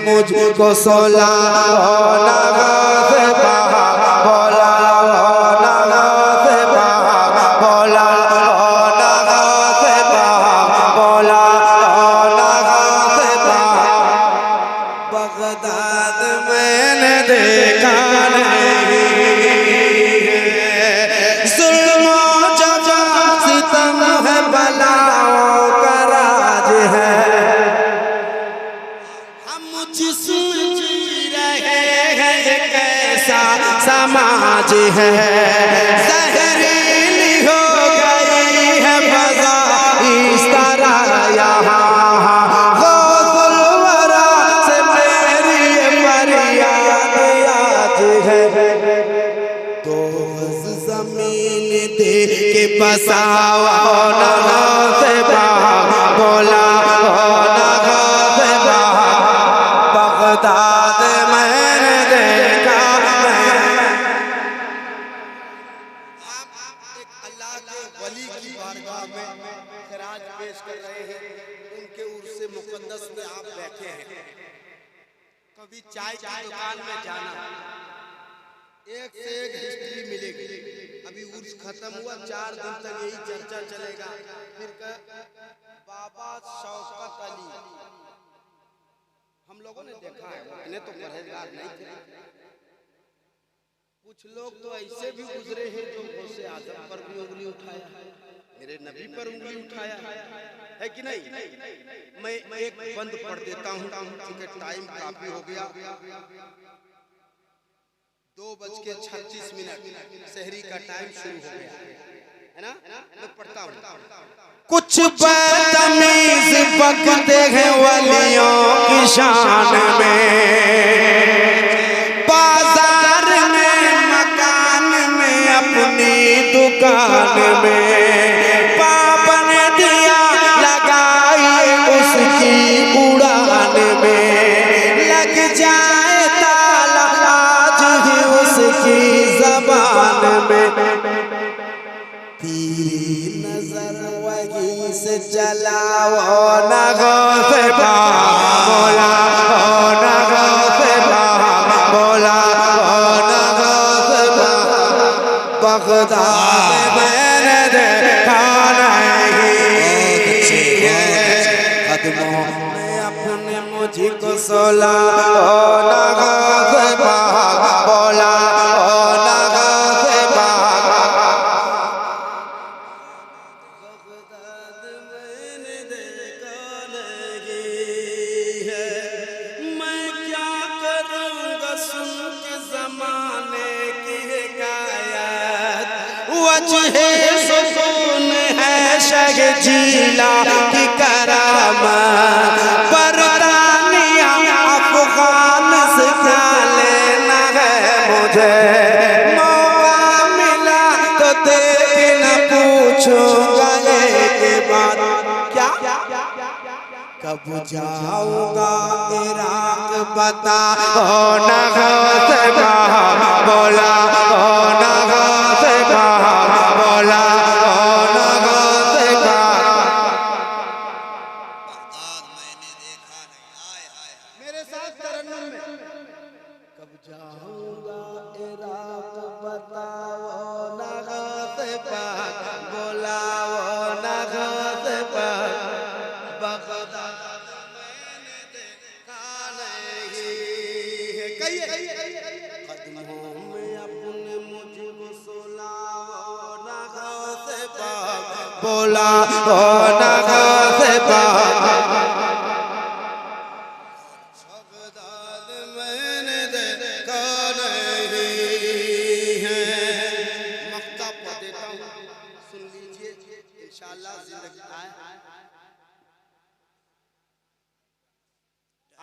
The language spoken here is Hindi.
मुझको सोला नगा से बोला नगा से बोला नगा से बोला नगा से बगदाद मैंने देखा समाज है जहरीली हो गई है फज़ा इस तरह यहाँ गौसुल वरा से मेरी फरियाद आज है। तो ज़मीन दे के बसाओ नगा से बोला नगा से बगदाद मैंने देखा। वली की बारगाह में खराज पेश कर रहे हैं, उनके उर्से मुक़द्दस में आप बैठे हैं। कभी चाय की दुकान में जाना, एक से एक हिस्ट्री मिलेगी। अभी उर्स खत्म हुआ, 4 दिन तक यही चर्चा चलेगा। फिर बाबा शौकत अली, हम लोगों ने देखा है, इन्हें तो परहेजगार नहीं थे। कुछ लोग तो ऐसे भी गुजरे हैं जो गौसे आज़म पर भी उंगली उठाया, मेरे नबी पर उंगली उठाया है कि नहीं। मैं एक बंद पढ़ देता हूँ क्योंकि टाइम काफी हो गया। 2:36 शहरी का टाइम शुरू हो गया है ना। मैं पढ़ता हूँ। कुछ बदतमीज बकते हैं वलियों की शान में, बाजार में मकान में अपनी दुकान में पाबंदियां लगाई उसकी उड़ान में, लग जाए ताला आज ही उसकी ज़बान में। तेरी नजर वहीं से चलाओ नगा से बोला नगा से बोला नगा से बगदाद मैंने देखा नहीं कदमों में अपने मुझको सोला नगा से बोला नगा से बगदाद मैंने देखा नहीं है। मैं क्या करूँगा सुन के ज़माने की हिकायत, वजह सुकून है शग जीला की करामत, बरतानिया अफ़गान से क्या लेना है मुझे, मौका मिला तो देख न पूछूंगा एक बात, क्या कब जाऊंगा इराक बताओ नगा से बोला नगा से बोला नगा से बगदाद मैंने देखा नहीं। आए आए मेरे साथ तरन्नुम में, कब जाऊंगा इराक बताओ नगा से बोला नगा से बगदाद मैंने देखा नहीं है। कदमों में अपने मुझको सुलाओ नगा से बोला नगा से